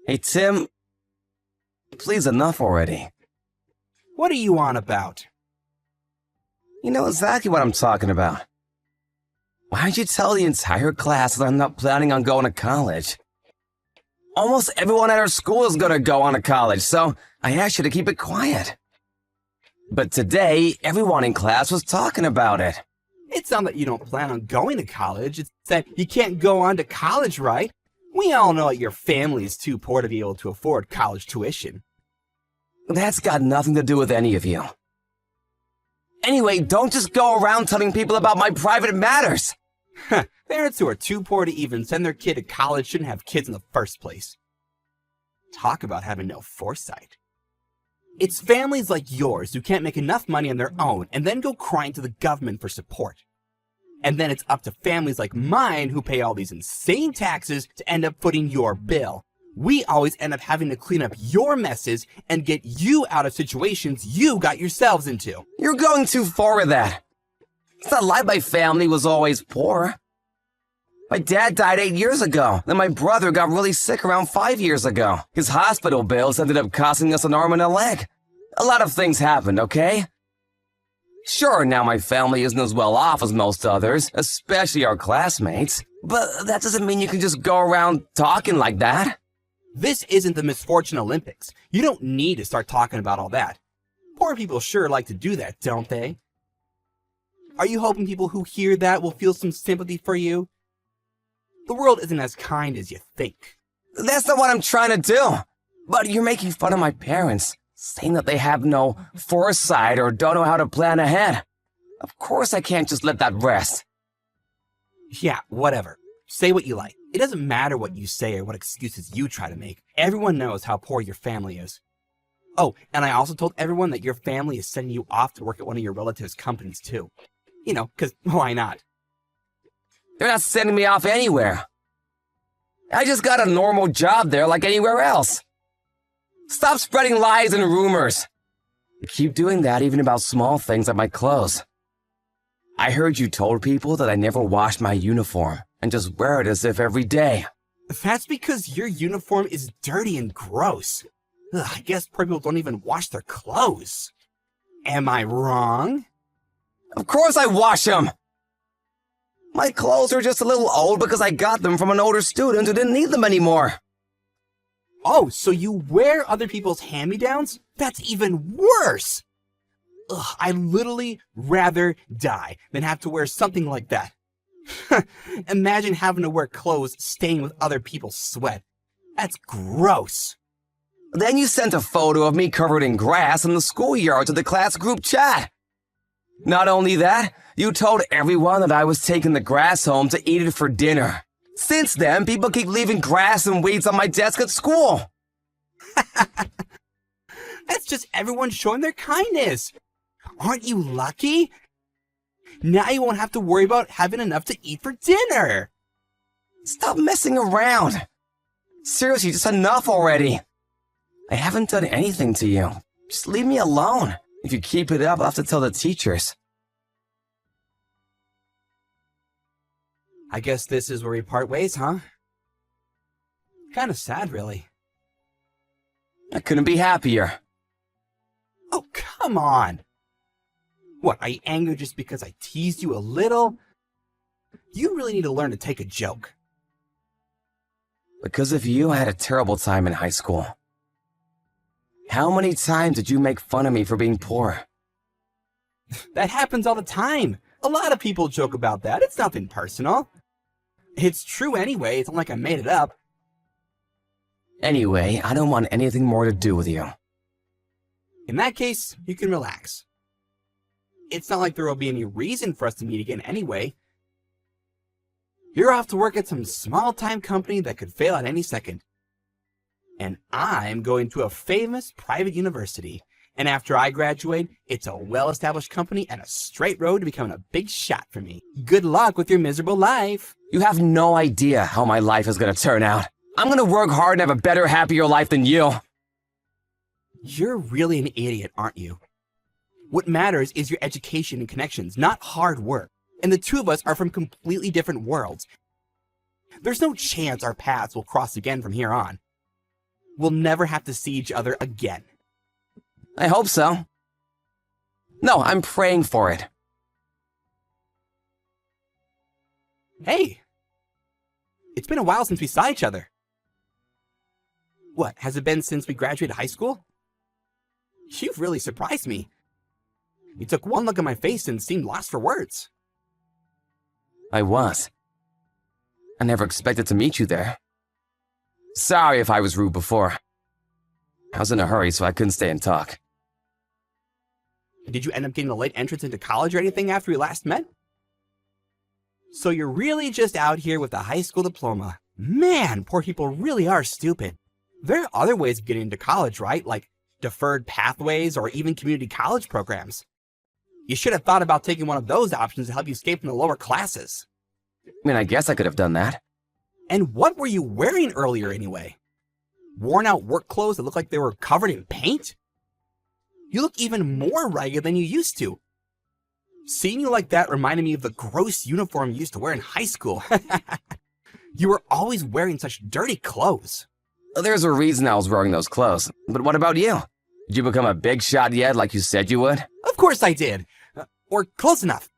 Hey, Tim, please enough already. What are you on about? You know exactly what I'm talking about. Why'd you tell the entire class that I'm not planning on going to college? Almost everyone at our school is gonna go on to college, so I asked you to keep it quiet. But today, everyone in class was talking about it. It's not that you don't plan on going to college, it's that you can't go on to college, right? We all know that your family is too poor to be able to afford college tuition. That's got nothing to do with any of you. Anyway, don't just go around telling people about my private matters. Parents who are too poor to even send their kid to college shouldn't have kids in the first place. Talk about having no foresight. It's families like yours who can't make enough money on their own and then go crying to the government for support. And then it's up to families like mine who pay all these insane taxes to end up footing your bill. We always end up having to clean up your messes and get you out of situations you got yourselves into. You're going too far with that. It's not like my family was always poor. My dad died 8 years ago, then my brother got really sick around 5 years ago. His hospital bills ended up costing us an arm and a leg. A lot of things happened, okay? Sure, now my family isn't as well off as most others, especially our classmates, but that doesn't mean you can just go around talking like that. This isn't the Misfortune Olympics. You don't need to start talking about all that. Poor people sure like to do that, don't they? Are you hoping people who hear that will feel some sympathy for you? The world isn't as kind as you think. That's not what I'm trying to do. But you're making fun of my parents, saying that they have no foresight or don't know how to plan ahead. Of course I can't just let that rest. Yeah, whatever. Say what you like. It doesn't matter what you say or what excuses you try to make. Everyone knows how poor your family is. Oh, and I also told everyone that your family is sending you off to work at one of your relatives' companies too. You know, 'cause why not? They're not sending me off anywhere. I just got a normal job there like anywhere else. Stop spreading lies and rumors. You keep doing that even about small things like my clothes. I heard you told people that I never washed my uniform and just wear it as if every day. That's because your uniform is dirty and gross. Ugh, I guess poor people don't even wash their clothes. Am I wrong? Of course I wash them! My clothes are just a little old because I got them from an older student who didn't need them anymore. Oh, so you wear other people's hand-me-downs? That's even worse! Ugh, I'd literally rather die than have to wear something like that. Imagine having to wear clothes stained with other people's sweat. That's gross. Then you sent a photo of me covered in grass in the schoolyard to the class group chat. Not only that, you told everyone that I was taking the grass home to eat it for dinner. Since then, people keep leaving grass and weeds on my desk at school. That's just everyone showing their kindness. Aren't you lucky? Now you won't have to worry about having enough to eat for dinner. Stop messing around. Seriously, just enough already. I haven't done anything to you. Just leave me alone. If you keep it up, I'll have to tell the teachers. I guess this is where we part ways, huh? Kinda sad, really. I couldn't be happier. Oh, come on! What, are you angry just because I teased you a little? You really need to learn to take a joke. Because of you, I had a terrible time in high school. How many times did you make fun of me for being poor? That happens all the time. A lot of people joke about that. It's nothing personal. It's true anyway. It's not like I made it up. Anyway, I don't want anything more to do with you. In that case, you can relax. It's not like there will be any reason for us to meet again anyway. You're off to work at some small-time company that could fail at any second. And I'm going to a famous private university. And after I graduate, it's a well-established company and a straight road to becoming a big shot for me. Good luck with your miserable life. You have no idea how my life is gonna turn out. I'm gonna work hard and have a better, happier life than you. You're really an idiot, aren't you? What matters is your education and connections, not hard work. And the two of us are from completely different worlds. There's no chance our paths will cross again from here on. We'll never have to see each other again. I hope so. No, I'm praying for it. Hey! It's been a while since we saw each other. What, has it been since we graduated high school? You've really surprised me. You took one look at my face and seemed lost for words. I was. I never expected to meet you there. Sorry if I was rude before. I was in a hurry, so I couldn't stay and talk. Did you end up getting a late entrance into college or anything after we last met? So you're really just out here with a high school diploma. Man, poor people really are stupid. There are other ways of getting into college, right? Like deferred pathways or even community college programs. You should have thought about taking one of those options to help you escape from the lower classes. I mean, I guess I could have done that. And what were you wearing earlier anyway? Worn out work clothes that look like they were covered in paint? You look even more ragged than you used to. Seeing you like that reminded me of the gross uniform you used to wear in high school. You were always wearing such dirty clothes. There's a reason I was wearing those clothes. But what about you? Did you become a big shot yet like you said you would? Of course I did. Or close enough.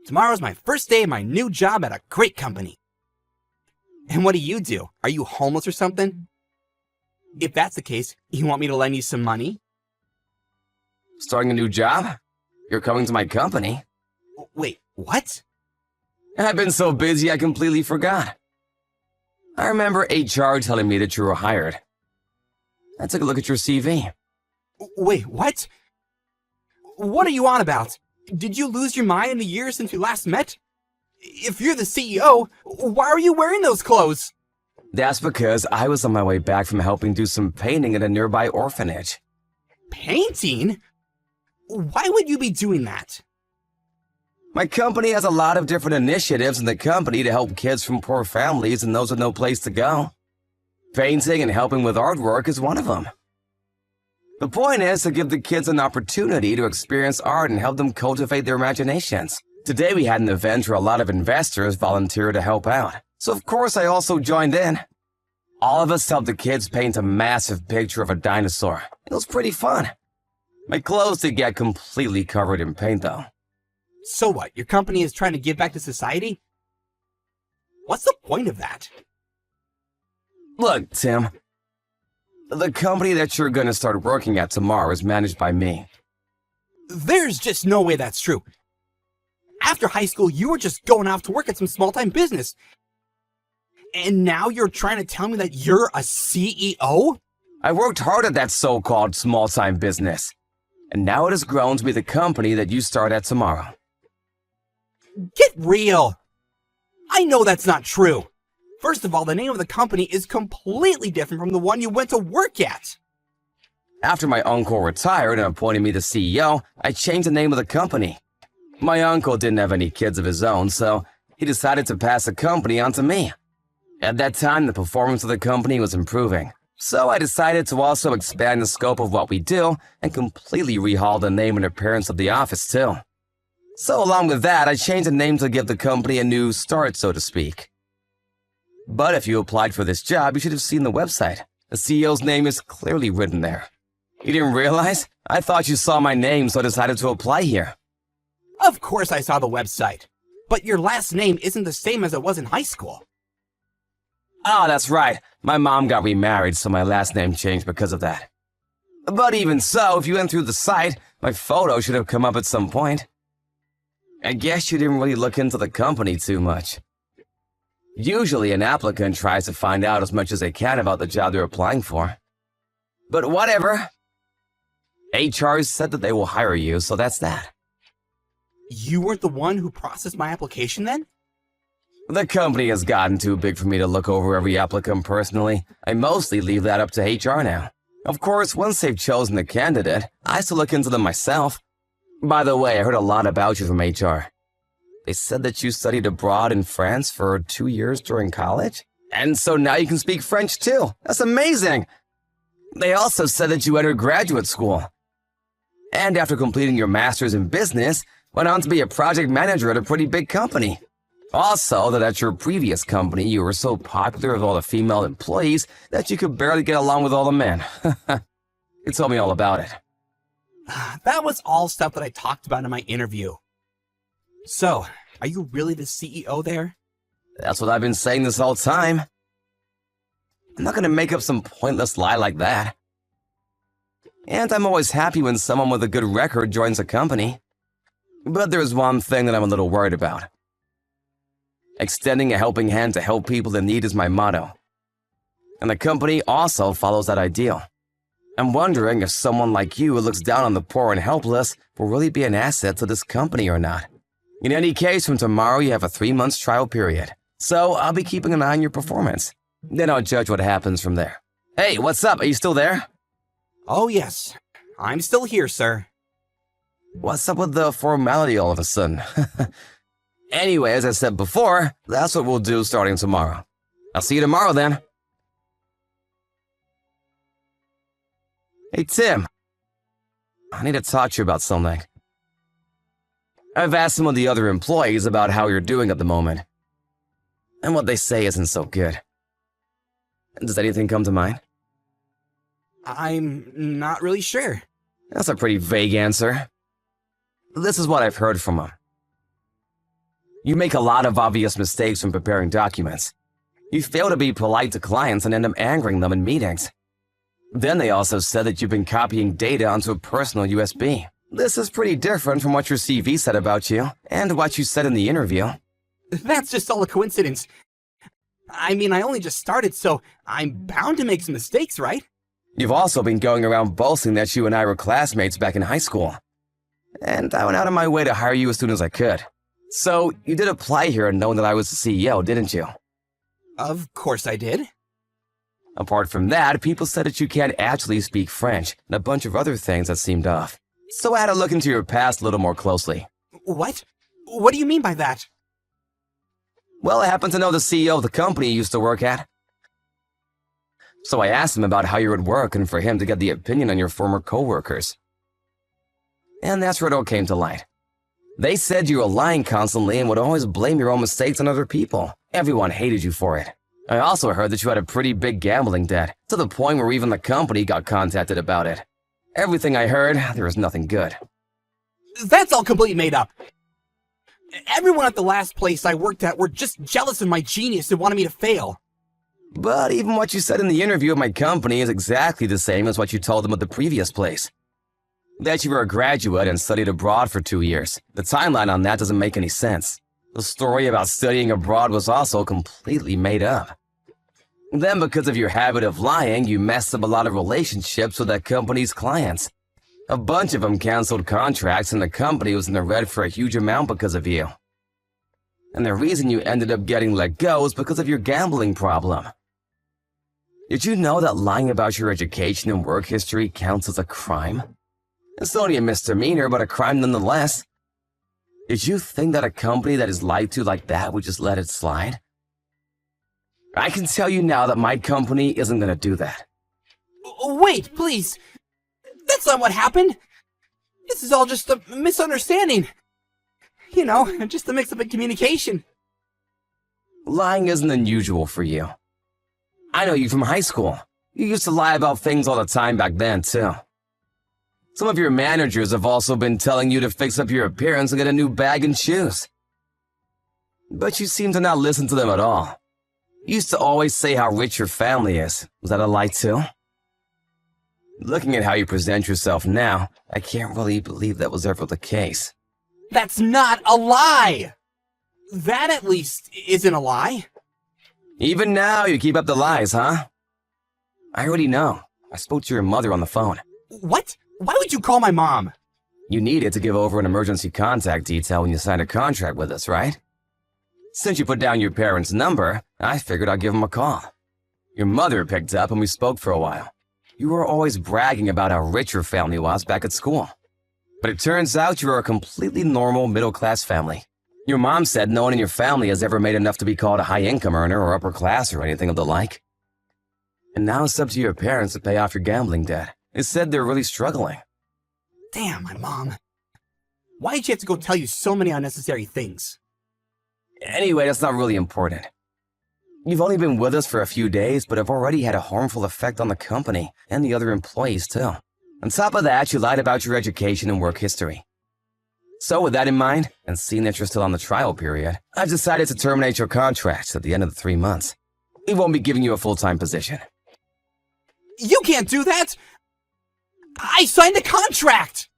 Tomorrow's my first day of my new job at a great company. And what do? Are you homeless or something? If that's the case, you want me to lend you some money? Starting a new job? You're coming to my company. Wait, what? I've been so busy I completely forgot. I remember HR telling me that you were hired. I took a look at your CV. Wait, what? What are you on about? Did you lose your mind in the years since we last met? If you're the CEO, why are you wearing those clothes? That's because I was on my way back from helping do some painting at a nearby orphanage. Painting? Why would you be doing that? My company has a lot of different initiatives in the company to help kids from poor families and those with no place to go. Painting and helping with artwork is one of them. The point is to give the kids an opportunity to experience art and help them cultivate their imaginations. Today we had an event where a lot of investors volunteered to help out, so of course I also joined in. All of us helped the kids paint a massive picture of a dinosaur. It was pretty fun. My clothes did get completely covered in paint though. So what, your company is trying to give back to society? What's the point of that? Look, Tim. The company that you're gonna start working at tomorrow is managed by me. There's just no way that's true. After high school, you were just going off to work at some small-time business. And now you're trying to tell me that you're a CEO? I worked hard at that so-called small-time business. And now it has grown to be the company that you start at tomorrow. Get real! I know that's not true. First of all, the name of the company is completely different from the one you went to work at. After my uncle retired and appointed me the CEO, I changed the name of the company. My uncle didn't have any kids of his own, so he decided to pass the company on to me. At that time, the performance of the company was improving, so I decided to also expand the scope of what we do and completely rehaul the name and appearance of the office too. So along with that, I changed the name to give the company a new start, so to speak. But if you applied for this job, you should have seen the website. The CEO's name is clearly written there. You didn't realize? I thought you saw my name, so I decided to apply here. Of course I saw the website. But your last name isn't the same as it was in high school. Oh, that's right. My mom got remarried, so my last name changed because of that. But even so, if you went through the site, my photo should have come up at some point. I guess you didn't really look into the company too much. Usually an applicant tries to find out as much as they can about the job they're applying for. But whatever. HR said that they will hire you, so that's that. You weren't the one who processed my application then? The company has gotten too big for me to look over every applicant personally. I mostly leave that up to HR now. Of course, once they've chosen the candidate, I still look into them myself. By the way, I heard a lot about you from HR. They said that you studied abroad in France for 2 years during college? And so now you can speak French too. That's amazing! They also said that you entered graduate school. And after completing your master's in business, went on to be a project manager at a pretty big company. Also, that at your previous company, you were so popular with all the female employees that you could barely get along with all the men. He told me all about it. That was all stuff that I talked about in my interview. So, are you really the CEO there? That's what I've been saying this whole time. I'm not going to make up some pointless lie like that. And I'm always happy when someone with a good record joins a company. But there's one thing that I'm a little worried about. Extending a helping hand to help people in need is my motto. And the company also follows that ideal. I'm wondering if someone like you who looks down on the poor and helpless will really be an asset to this company or not. In any case, from tomorrow you have a 3-month trial period. So I'll be keeping an eye on your performance. Then I'll judge what happens from there. Hey, what's up? Are you still there? Oh yes, I'm still here, sir. What's up with the formality all of a sudden? Anyway, as I said before, that's what we'll do starting tomorrow. I'll see you tomorrow then. Hey Tim, I need to talk to you about something. I've asked some of the other employees about how you're doing at the moment. And what they say isn't so good. Does anything come to mind? I'm not really sure. That's a pretty vague answer. This is what I've heard from them. You make a lot of obvious mistakes when preparing documents. You fail to be polite to clients and end up angering them in meetings. Then they also said that you've been copying data onto a personal USB. This is pretty different from what your CV said about you and what you said in the interview. That's just all a coincidence. I mean, I only just started, so I'm bound to make some mistakes, right? You've also been going around boasting that you and I were classmates back in high school. And I went out of my way to hire you as soon as I could. So, you did apply here knowing that I was the CEO, didn't you? Of course I did. Apart from that, people said that you can't actually speak French, and a bunch of other things that seemed off. So I had to look into your past a little more closely. What? What do you mean by that? Well, I happen to know the CEO of the company you used to work at. So I asked him about how you would work and for him to get the opinion on your former co-workers. And that's where it all came to light. They said you were lying constantly and would always blame your own mistakes on other people. Everyone hated you for it. I also heard that you had a pretty big gambling debt, to the point where even the company got contacted about it. Everything I heard, there was nothing good. That's all completely made up. Everyone at the last place I worked at were just jealous of my genius and wanted me to fail. But even what you said in the interview at my company is exactly the same as what you told them at the previous place. That you were a graduate and studied abroad for 2 years. The timeline on that doesn't make any sense. The story about studying abroad was also completely made up. Then, because of your habit of lying, you messed up a lot of relationships with that company's clients. A bunch of them canceled contracts and the company was in the red for a huge amount because of you. And the reason you ended up getting let go is because of your gambling problem. Did you know that lying about your education and work history counts as a crime? It's only a misdemeanor, but a crime nonetheless. Did you think that a company that is lied to like that would just let it slide? I can tell you now that my company isn't going to do that. Wait, please. That's not what happened. This is all just a misunderstanding. You know, just a mix-up in communication. Lying isn't unusual for you. I know you from high school. You used to lie about things all the time back then, too. Some of your managers have also been telling you to fix up your appearance and get a new bag and shoes. But you seem to not listen to them at all. You used to always say how rich your family is. Was that a lie too? Looking at how you present yourself now, I can't really believe that was ever the case. That's not a lie! That at least isn't a lie. Even now, you keep up the lies, huh? I already know. I spoke to your mother on the phone. What? Why would you call my mom? You needed to give over an emergency contact detail when you signed a contract with us, right? Since you put down your parents' number, I figured I'd give them a call. Your mother picked up and we spoke for a while. You were always bragging about how rich your family was back at school. But it turns out you are a completely normal middle-class family. Your mom said no one in your family has ever made enough to be called a high-income earner or upper class or anything of the like. And now it's up to your parents to pay off your gambling debt. They said they're really struggling. Damn, my mom. Why'd she have to go tell you so many unnecessary things? Anyway, that's not really important. You've only been with us for a few days, but have already had a harmful effect on the company and the other employees, too. On top of that, you lied about your education and work history. So with that in mind, and seeing that you're still on the trial period, I've decided to terminate your contract at the end of the 3 months. We won't be giving you a full-time position. You can't do that! I signed a contract!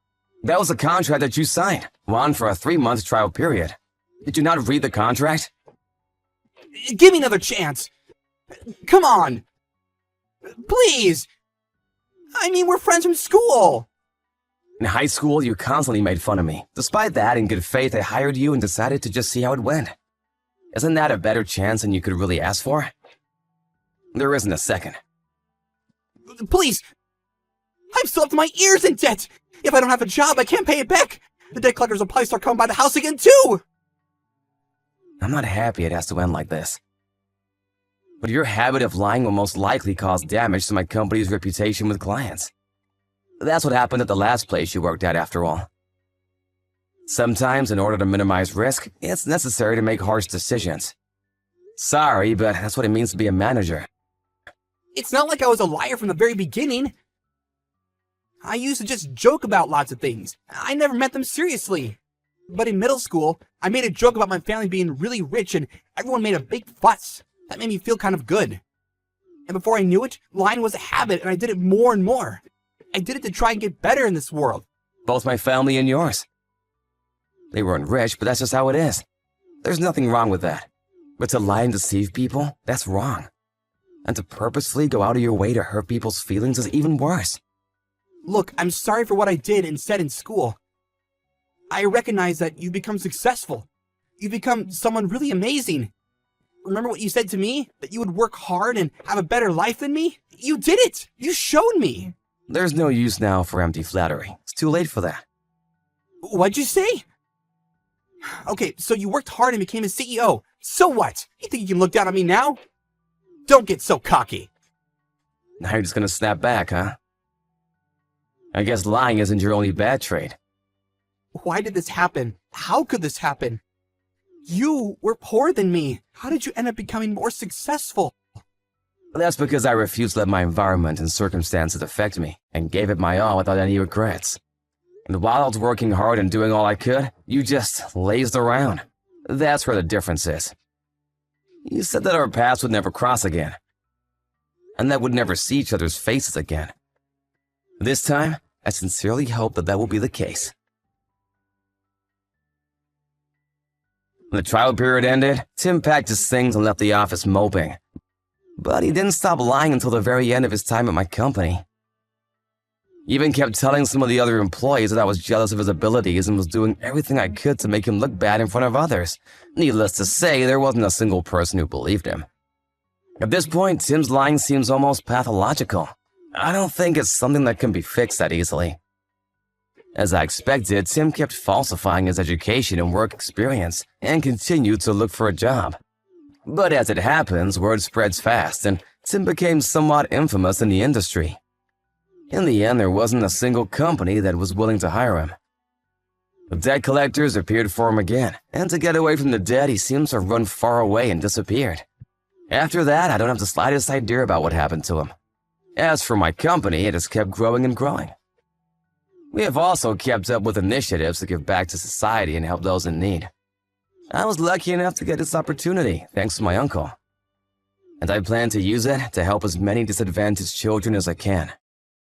That was a contract that you signed, one for a 3-month trial period. Did you not read the contract? Give me another chance! Come on! Please! I mean, we're friends from school! In high school, you constantly made fun of me. Despite that, in good faith, I hired you and decided to just see how it went. Isn't that a better chance than you could really ask for? There isn't a second. Please! I'm still up to my ears in debt! If I don't have a job, I can't pay it back! The debt collectors will probably start coming by the house again, too! I'm not happy it has to end like this. But your habit of lying will most likely cause damage to my company's reputation with clients. That's what happened at the last place you worked at, after all. Sometimes, in order to minimize risk, it's necessary to make harsh decisions. Sorry, but that's what it means to be a manager. It's not like I was a liar from the very beginning. I used to just joke about lots of things. I never meant them seriously. But in middle school, I made a joke about my family being really rich and everyone made a big fuss. That made me feel kind of good. And before I knew it, lying was a habit and I did it more and more. I did it to try and get better in this world. Both my family and yours. They weren't rich, but that's just how it is. There's nothing wrong with that. But to lie and deceive people, that's wrong. And to purposely go out of your way to hurt people's feelings is even worse. Look, I'm sorry for what I did and said in school. I recognize that you've become successful. You've become someone really amazing. Remember what you said to me? That you would work hard and have a better life than me? You did it! You showed me! There's no use now for empty flattery. It's too late for that. What'd you say? Okay, so you worked hard and became a CEO. So what? You think you can look down on me now? Don't get so cocky. Now you're just gonna snap back, huh? I guess lying isn't your only bad trait. Why did this happen? How could this happen? You were poorer than me. How did you end up becoming more successful? That's because I refused to let my environment and circumstances affect me, and gave it my all without any regrets. And while I was working hard and doing all I could, you just lazed around. That's where the difference is. You said that our paths would never cross again, and that we'd never see each other's faces again. This time, I sincerely hope that will be the case. When the trial period ended, Tim packed his things and left the office moping. But he didn't stop lying until the very end of his time at my company. He even kept telling some of the other employees that I was jealous of his abilities and was doing everything I could to make him look bad in front of others. Needless to say, there wasn't a single person who believed him. At this point, Tim's lying seems almost pathological. I don't think it's something that can be fixed that easily. As I expected, Tim kept falsifying his education and work experience and continued to look for a job. But as it happens, word spreads fast, and Tim became somewhat infamous in the industry. In the end, there wasn't a single company that was willing to hire him. The debt collectors appeared for him again, and to get away from the debt, he seems to have run far away and disappeared. After that, I don't have the slightest idea about what happened to him. As for my company, it has kept growing and growing. We have also kept up with initiatives to give back to society and help those in need. I was lucky enough to get this opportunity, thanks to my uncle. And I plan to use it to help as many disadvantaged children as I can.